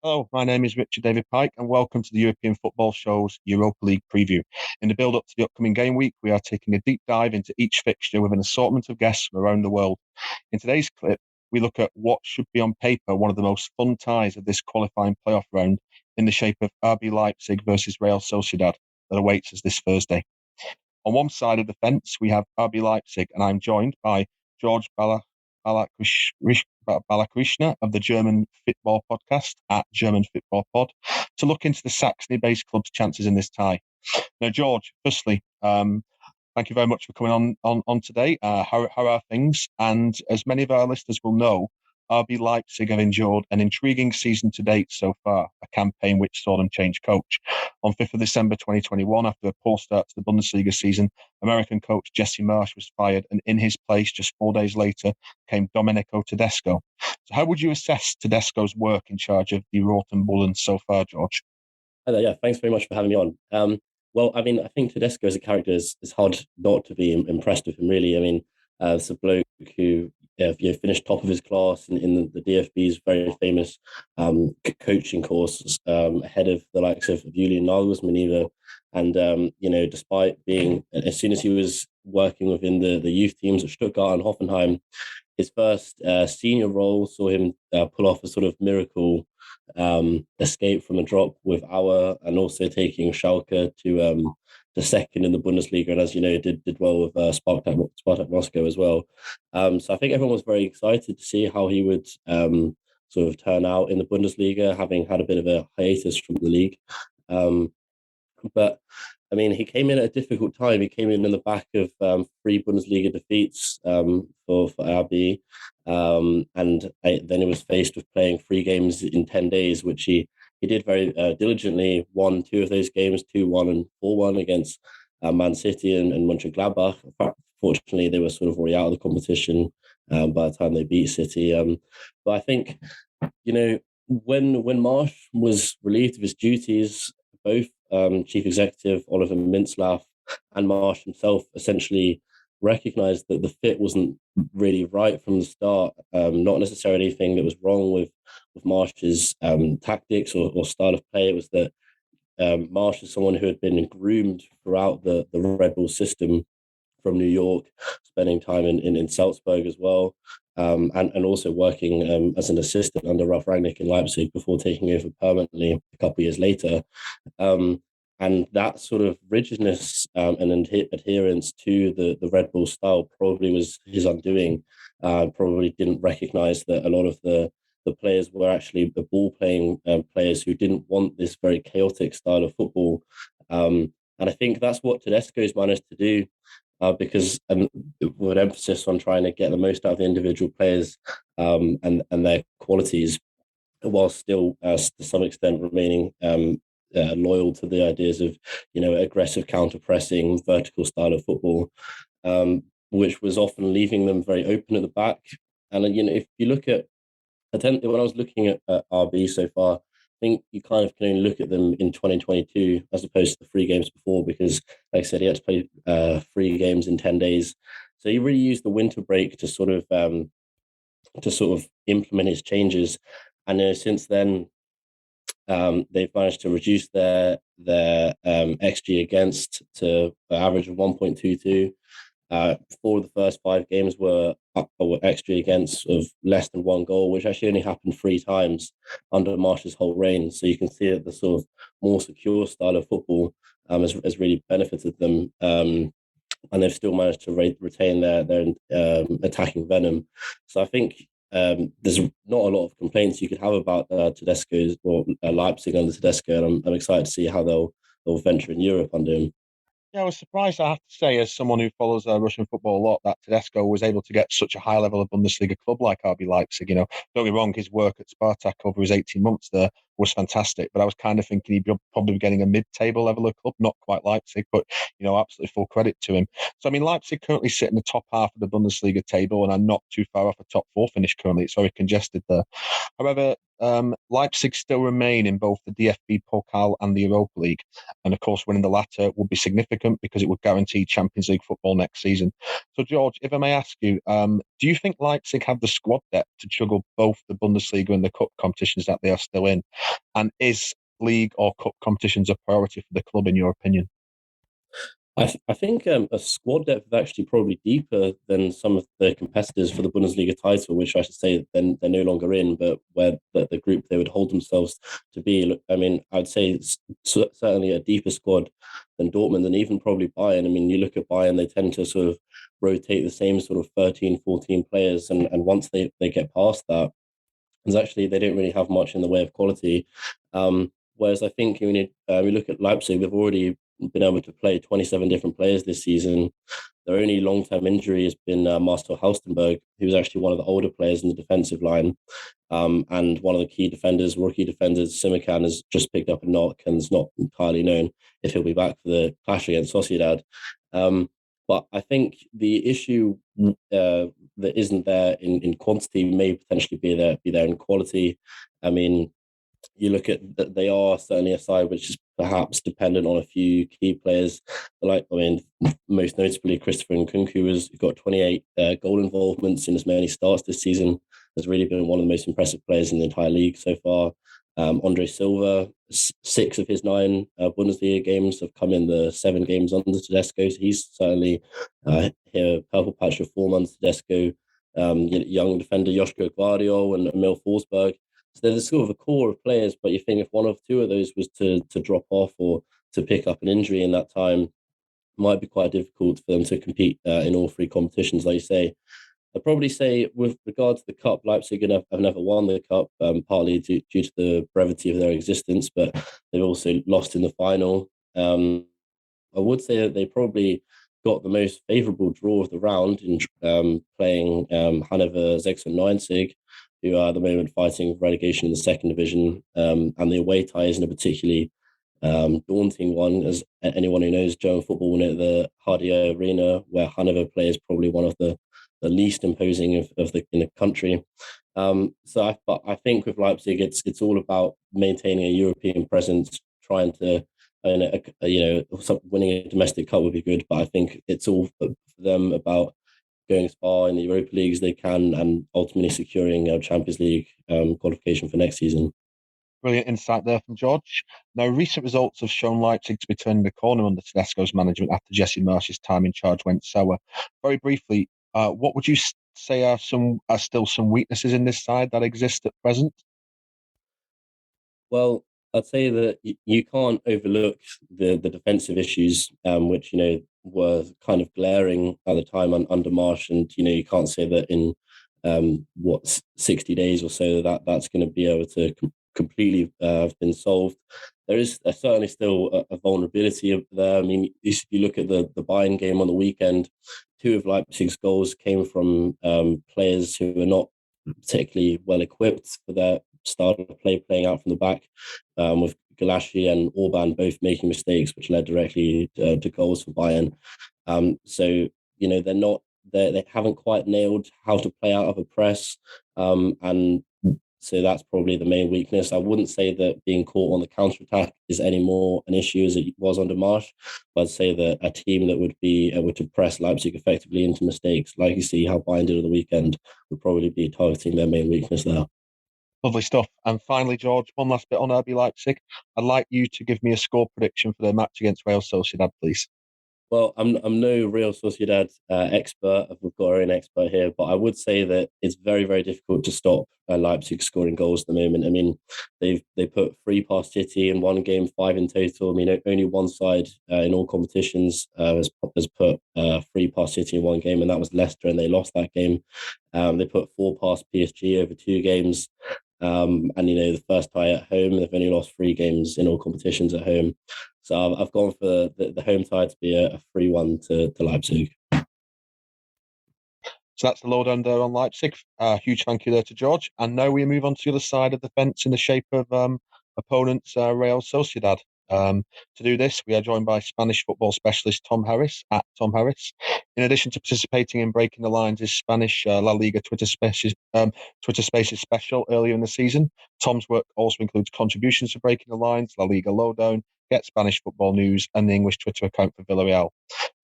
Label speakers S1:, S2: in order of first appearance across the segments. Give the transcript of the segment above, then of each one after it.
S1: Hello, my name is Richard David Pike, and welcome to the European Football Show's Europa League preview. In the build up to the upcoming game week, we are taking a deep dive into each fixture with an assortment of guests from around the world. In today's clip, we look at what should be on paper one of the most fun ties of this qualifying playoff round in the shape of RB Leipzig versus Real Sociedad that awaits us this Thursday. On one side of the fence, we have RB Leipzig, and I'm joined by George Balakrishna of the German football podcast at German Football Pod to look into the Saxony-based club's chances in this tie. Now, George, firstly, thank you very much for coming on today. How are things? And as many of our listeners will know, RB Leipzig have endured an intriguing season to date so far, a campaign which saw them change coach. On 5th of December 2021, after a poor start to the Bundesliga season, American coach Jesse Marsch was fired, and in his place, just 4 days later, came Domenico Tedesco. So how would you assess Tedesco's work in charge of the Roten Bullen so far, George?
S2: Hi there, yeah, thanks very much for having me on. Well, I mean, I think Tedesco as a character is hard not to be impressed with him, really. I mean, it's a bloke who finished top of his class in the DFB's very famous coaching course, ahead of the likes of Julian Nagelsmann either. And, despite being, as soon as he was working within the youth teams at Stuttgart and Hoffenheim, his first senior role saw him pull off a sort of miracle escape from a drop with Auer, and also taking Schalke to second in the Bundesliga, and as you know, did well with Spartak Moscow as well. So I think everyone was very excited to see how he would sort of turn out in the Bundesliga, having had a bit of a hiatus from the league. But I mean, he came in at a difficult time. He came in the back of three Bundesliga defeats for RB, and then he was faced with playing three games in 10 days, which he did very diligently. Won two of those games, 2-1 and 4-1 against Man City and Mönchengladbach. Fortunately, they were sort of already out of the competition by the time they beat City. But I think, when Marsch was relieved of his duties, both chief executive Oliver Mintzlaff and Marsch himself essentially recognized that the fit wasn't really right from the start. Not necessarily anything that was wrong with Marsch's tactics or style of play. It was that Marsch is someone who had been groomed throughout the Red Bull system from New York, spending time in Salzburg as well, and also working as an assistant under Ralf Rangnick in Leipzig before taking over permanently a couple of years later. And that sort of rigidness and adherence to the Red Bull style probably was his undoing. Probably didn't recognize that a lot of the players were actually the ball playing players who didn't want this very chaotic style of football. And I think that's what Tedesco's managed to do, because with an emphasis on trying to get the most out of the individual players and their qualities, while still to some extent remaining loyal to the ideas of aggressive counter pressing, vertical style of football, which was often leaving them very open at the back. And if you look at, when I was looking at RB so far, I think you kind of can only look at them in 2022 as opposed to the three games before, because, like I said, he had to play three games in 10 days. So he really used the winter break to sort of implement his changes. And since then, they've managed to reduce their XG against to an average of 1.22. Four of the first five games were XG against of less than one goal, which actually only happened three times under Marsch's whole reign. So you can see that the sort of more secure style of football has really benefited them. And they've still managed to retain their attacking venom. So I think there's not a lot of complaints you could have about Tedesco's or Leipzig under Tedesco, and I'm excited to see how they'll venture in Europe under him.
S1: Yeah, I was surprised, I have to say, as someone who follows Russian football a lot, that Tedesco was able to get such a high level of Bundesliga club like RB Leipzig. Don't get me wrong, his work at Spartak over his 18 months there was fantastic, but I was kind of thinking he'd probably be getting a mid-table level of club, not quite Leipzig, but, absolutely full credit to him. So, I mean, Leipzig currently sit in the top half of the Bundesliga table and are not too far off a top four finish currently. It's very congested there. However, Leipzig still remain in both the DFB Pokal and the Europa League. And of course, winning the latter would be significant because it would guarantee Champions League football next season. So, George, if I may ask you, do you think Leipzig have the squad depth to juggle both the Bundesliga and the cup competitions that they are still in? And is league or cup competitions a priority for the club, in your opinion?
S2: I think a squad depth is actually probably deeper than some of the competitors for the Bundesliga title, which I should say then they're no longer in, but where the group they would hold themselves to be. I mean, I'd say it's certainly a deeper squad than Dortmund and even probably Bayern. I mean, you look at Bayern, they tend to sort of rotate the same sort of 13, 14 players. And once they get past that, because actually they don't really have much in the way of quality. Whereas I think when you look at Leipzig, they've already been able to play 27 different players this season. Their only long-term injury has been Marcel Halstenberg, who was actually one of the older players in the defensive line. And one of the key defenders, rookie defenders, Simikan, has just picked up a knock and is not entirely known if he'll be back for the clash against Sociedad. But I think the issue that isn't there in quantity may potentially be there in quality. I mean, you look at that they are certainly a side which is perhaps dependent on a few key players. Like, I mean, most notably Christopher Nkunku has got 28 goal involvements in as many starts this season. Has really been one of the most impressive players in the entire league so far. Andre Silva, 6 of his 9 Bundesliga games have come in the 7 games under Tedesco. So he's certainly here, purple patch of form under Tedesco. Young defender Joshua Guardiola and Emil Forsberg. So there's sort of a core of players, but you think if one of 2 of those was to drop off or to pick up an injury in that time, it might be quite difficult for them to compete in all 3 competitions, like you say. I'd probably say, with regard to the cup, Leipzig have never won the cup, partly due to the brevity of their existence, but they've also lost in the final. I would say that they probably got the most favourable draw of the round in playing Hannover 96, who are at the moment fighting relegation in the 2nd division. And the away tie isn't a particularly daunting one, as anyone who knows German football will know the Hardia Arena, where Hanover plays, probably one of the least imposing of the in the country. But I think with Leipzig, it's all about maintaining a European presence, trying to, winning a domestic cup would be good, but I think it's all for them about going as far in the Europa League as they can and ultimately securing a Champions League qualification for next season.
S1: Brilliant insight there from George. Now, recent results have shown Leipzig to be turning the corner under Tedesco's management after Jesse Marsch's time in charge went sour. Very briefly, what would you say are still some weaknesses in this side that exist at present?
S2: Well, I'd say that you can't overlook the defensive issues, which were kind of glaring at the time under Marsch, and you can't say that in 60 days or so that's going to be able to completely have been solved. There is certainly still a vulnerability there. I mean, if you look at the Bayern game on the weekend, 2 of Leipzig's goals came from players who are not particularly well equipped for their style of play, playing out from the back, with Galassi and Orban both making mistakes, which led directly to goals for Bayern. So they haven't quite nailed how to play out of a press, and so that's probably the main weakness. I wouldn't say that being caught on the counter attack is any more an issue as it was under Marsch, but I'd say that a team that would be able to press Leipzig effectively into mistakes, like you see how Bayern did on the weekend, would probably be targeting their main weakness there.
S1: Lovely stuff. And finally, George, one last bit on RB Leipzig. I'd like you to give me a score prediction for their match against Real Sociedad, please.
S2: Well, I'm no Real Sociedad expert. We've got our own expert here, but I would say that it's very, very difficult to stop Leipzig scoring goals at the moment. I mean, they put 3 past City in one game, 5 in total. I mean, only one side in all competitions has put 3 past City in one game, and that was Leicester, and they lost that game. They put 4 past PSG over 2 games. And the first tie at home, they've only lost 3 games in all competitions at home. So I've gone for the home tie to be a 3-1 to Leipzig.
S1: So that's the lowdown there on Leipzig. Huge thank you there to George. And now we move on to the other side of the fence in the shape of opponents Real Sociedad. To do this, we are joined by Spanish football specialist Tom Harris at Tom Harris. In addition to participating in Breaking the Lines' Spanish La Liga Twitter Spaces special earlier in the season, Tom's work also includes contributions to Breaking the Lines, La Liga Lowdown, Get Spanish Football News, and the English Twitter account for Villarreal.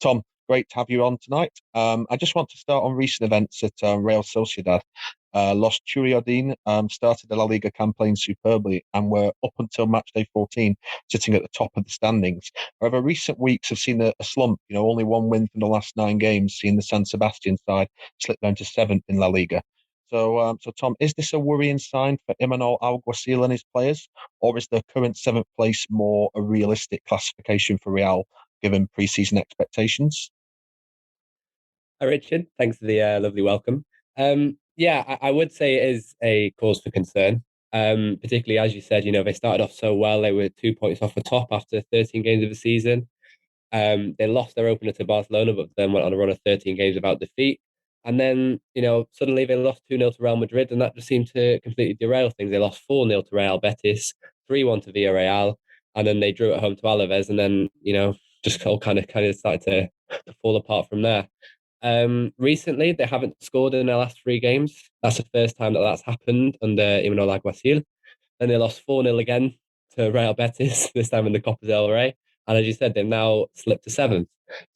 S1: Tom, great to have you on tonight. I just want to start on recent events at Real Sociedad. Los Churiodin started the La Liga campaign superbly and were up until match day 14 sitting at the top of the standings. However, recent weeks have seen a slump. Only one win from the last 9 games, seeing the San Sebastian side slip down to seventh in La Liga. So Tom, is this a worrying sign for Imanol Alguacil and his players, or is the current seventh place more a realistic classification for Real given pre-season expectations?
S3: Hi, Richard. Thanks for the lovely welcome. Yeah, I would say it is a cause for concern. Particularly as you said, they started off so well. They were 2 points off the top after 13 games of the season. They lost their opener to Barcelona, but then went on a run of 13 games without defeat. And then, suddenly they lost 2-0 to Real Madrid, and that just seemed to completely derail things. They lost 4-0 to Real Betis, 3-1 to Villarreal, and then they drew at home to Alaves, and then, just all kind of started to fall apart from there. Recently, they haven't scored in their last 3 games. That's the first time that that's happened under Imanol Alguacil. Then they lost 4-0 again to Real Betis, this time in the Copa del Rey. And as you said, they've now slipped to seventh.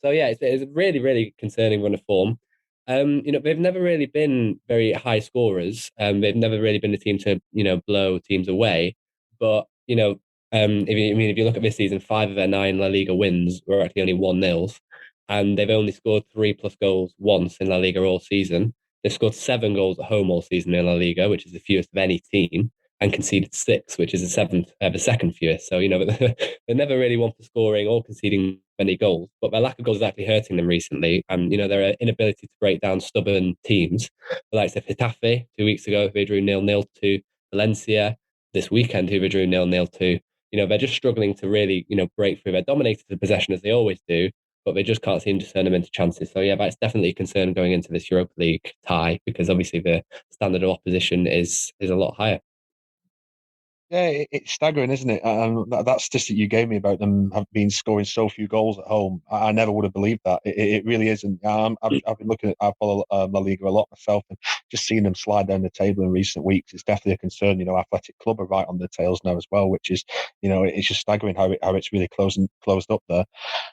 S3: So yeah, it's a really, really concerning run of form. They've never really been very high scorers. They've never really been a team to, blow teams away. But, if you look at this season, 5 of their 9 La Liga wins were actually only 1-0s. And they've only scored 3+ goals once in La Liga all season. They've scored 7 goals at home all season in La Liga, which is the fewest of any team, and conceded 6, which is the second fewest. So they're never really one for scoring or conceding many goals, but their lack of goals is actually hurting them recently. And their inability to break down stubborn teams, like Getafe 2 weeks ago, they drew 0-0 to Valencia. This weekend, who they drew 0-0 to. They're just struggling to really break through. They're dominated the possession as they always do, but they just can't seem to turn them into chances. So yeah, that's definitely a concern going into this Europa League tie, because obviously the standard of opposition is a lot higher.
S1: Yeah, it's staggering, isn't it? That statistic you gave me about them have been scoring so few goals at home, I never would have believed that. It really isn't. I've been looking at, I follow La Liga a lot myself, and just seeing them slide down the table in recent weeks, it's definitely a concern. Athletic Club are right on their tails now as well, which is, it's just staggering how it's really closed up there.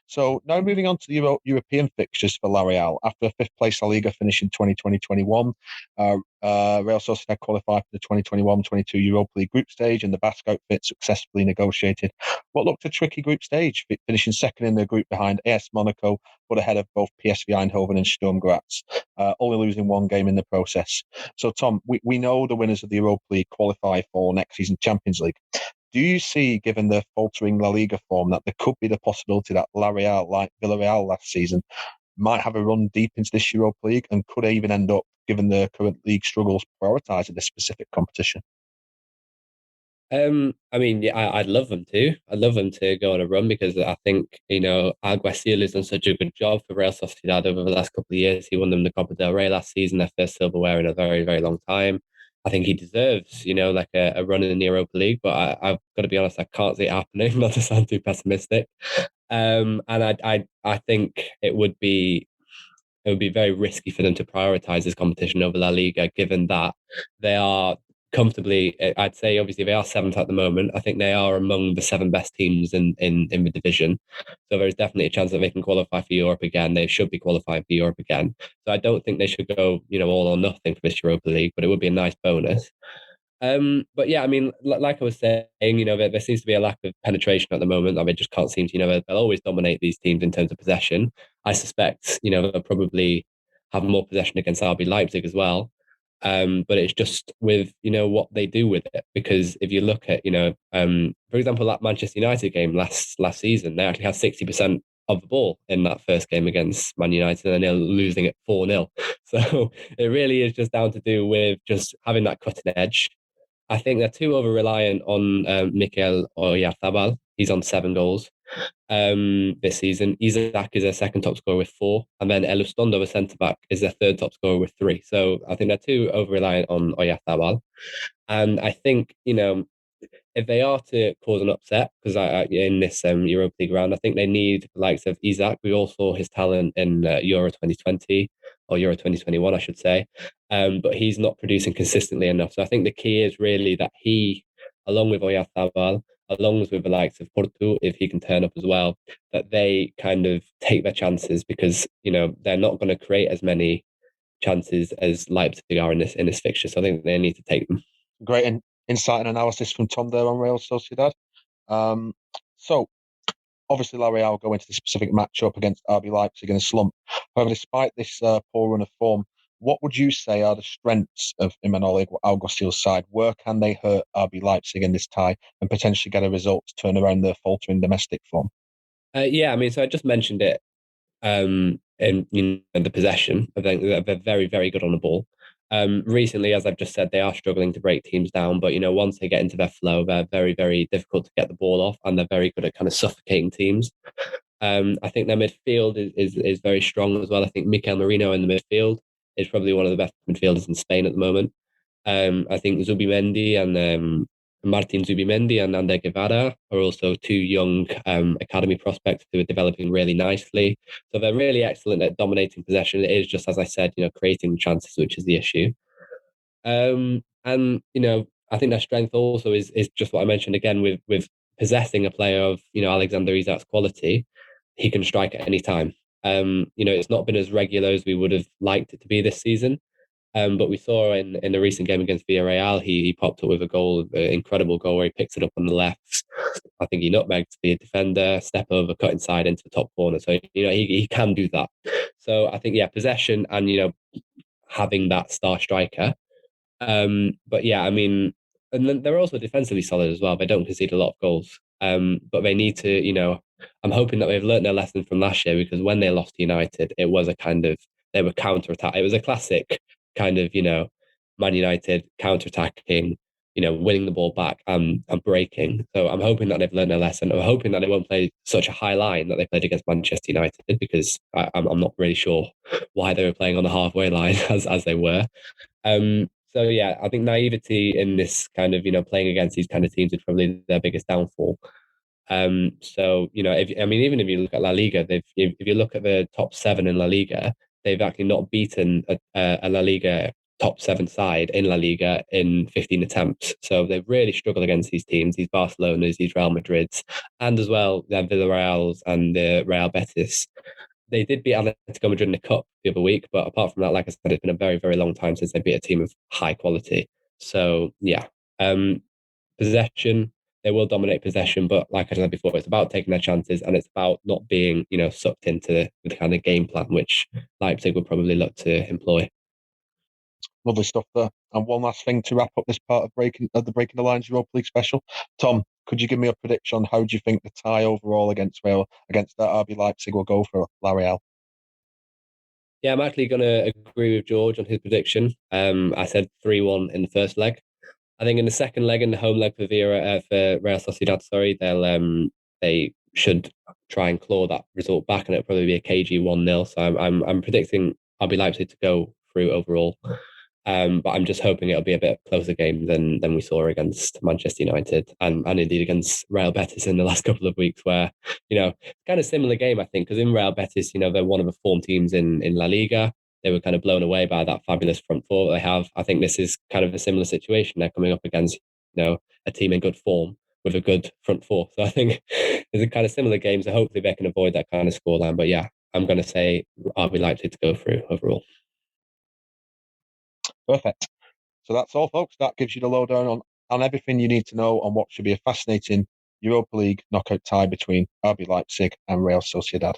S1: So now moving on to the European fixtures for La Real. After a fifth place La Liga finish in 2020-21, Real Sociedad qualified for the 2021-22 Europa League group stage, and the Basque outfit successfully negotiated what looked a tricky group stage, finishing second in their group behind AS Monaco, but ahead of both PSV Eindhoven and Sturm Graz, only losing 1 game in the process. So, Tom, we know the winners of the Europa League qualify for next season's Champions League. Do you see, given the faltering La Liga form, that there could be the possibility that La Real, like Villarreal last season, might have a run deep into this Europa League and could even end up, given the current league struggles, prioritising this specific competition?
S3: Yeah, I'd love them to. I'd love them to go on a run, because I think, Alguacil has done such a good job for Real Sociedad over the last couple of years. He won them the Copa del Rey last season, their first silverware in a very, very long time. I think he deserves, like a run in the Europa League, but I've got to be honest, I can't see it happening, not to sound too pessimistic. And I think it would be very risky for them to prioritize this competition over La Liga, given that they are comfortably, I'd say, obviously they are seventh at the moment. I think they are among the 7 best teams in the division. So there's definitely a chance that they can qualify for Europe again. They should be qualifying for Europe again. So I don't think they should go, all or nothing for this Europa League, but it would be a nice bonus. But yeah, like I was saying, there seems to be a lack of penetration at the moment. They just can't seem to, they'll always dominate these teams in terms of possession. I suspect, they'll probably have more possession against RB Leipzig as well. But it's just with, what they do with it. Because if you look at, for example, that Manchester United game last season, they actually had 60% of the ball in that first game against Man United, and they're losing it 4-0. So it really is just down to do with just having that cutting edge. I think they're too over reliant on Mikel Oyarzabal. He's on 7 goals this season. Isaac is their second top scorer with 4, and then Elustondo, the centre back, is their third top scorer with 3. So I think they're too over reliant on Oyarzabal, and I think if they are to cause an upset, because in this Europa League round, I think they need the likes of Isaac. We all saw his talent in Euro 2020 or Euro 2021, I should say, but he's not producing consistently enough. So I think the key is really that he, along with Oyarzabal, along with the likes of Porto, if he can turn up as well, that they kind of take their chances, because they're not going to create as many chances as Leipzig are in this fixture. So I think they need to take them.
S1: Great insight and analysis from Tom there on Real Sociedad. So obviously, La Real go into the specific matchup against RB Leipzig in a slump. However, despite this poor run of form, what would you say are the strengths of Imanol Alguacil's side? Where can they hurt RB Leipzig in this tie and potentially get a result to turn around their faltering domestic form?
S3: Yeah, I mean, so I just mentioned it in the possession. I think they're very, very good on the ball. Recently, as I've just said, they are struggling to break teams down, but once they get into their flow, they're very, very difficult to get the ball off, and they're very good at kind of suffocating teams. I think their midfield is very strong as well. I think Mikel Merino in the midfield is probably one of the best midfielders in Spain at the moment. I think Zubimendi and Martin Zubimendi and Ander Guevara are also two young academy prospects who are developing really nicely. So they're really excellent at dominating possession. It is just, as I said, creating chances, which is the issue. And I think their strength also is just what I mentioned again with possessing a player of Alexander Isak's quality. He can strike at any time. It's not been as regular as we would have liked it to be this season. But we saw in the recent game against Villarreal, he popped up with a goal, an incredible goal where he picks it up on the left. I think he nutmegged the defender, step over, cut inside into the top corner. So he can do that. So I think possession and having that star striker. But yeah, I mean, and then they're also defensively solid as well. They don't concede a lot of goals. But they need to, I'm hoping that they've learned their lesson from last year, because when they lost to United, it was they were counter-attack. It was a classic kind of, Man United counter-attacking, winning the ball back and breaking. So I'm hoping that they've learned their lesson. I'm hoping that they won't play such a high line that they played against Manchester United, because I'm not really sure why they were playing on the halfway line as they were. So yeah, I think naivety in this kind of playing against these kind of teams is probably their biggest downfall. So even if you look at La Liga, if you look at the top 7 in La Liga, they've actually not beaten a La Liga top 7 side in La Liga in 15 attempts. So they've really struggled against these teams, these Barcelonas, these Real Madrids, and as well the Villarreals and the Real Betis. They did beat Atletico Madrid in the cup the other week, but apart from that, like I said, it's been a very, very long time since they beat a team of high quality. So yeah, possession, they will dominate possession, but like I said before, it's about taking their chances, and it's about not being sucked into the kind of game plan which Leipzig would probably look to employ.
S1: Lovely stuff there. And one last thing to wrap up this part of the Breaking the Lines Europa League special. Tom, could you give me a prediction on how do you think the tie overall against that RB Leipzig will go for La Real?
S3: Yeah, I'm actually going to agree with George on his prediction. I said 3-1 in the first leg. I think in the second leg, in the home leg for Real Sociedad, they should try and claw that result back, and it'll probably be a cagey 1-0. So I'm predicting RB Leipzig to go through overall. But I'm just hoping it'll be a bit closer game than we saw against Manchester United and indeed against Real Betis in the last couple of weeks, where, kind of similar game, I think, because in Real Betis, they're one of the form teams in La Liga. They were kind of blown away by that fabulous front four that they have. I think this is kind of a similar situation. They're coming up against, a team in good form with a good front four. So I think it's a kind of similar game. So hopefully they can avoid that kind of scoreline. But yeah, I'm going to say RB Leipzig to go through overall.
S1: Perfect. So that's all, folks. That gives you the lowdown on everything you need to know on what should be a fascinating Europa League knockout tie between RB Leipzig and Real Sociedad.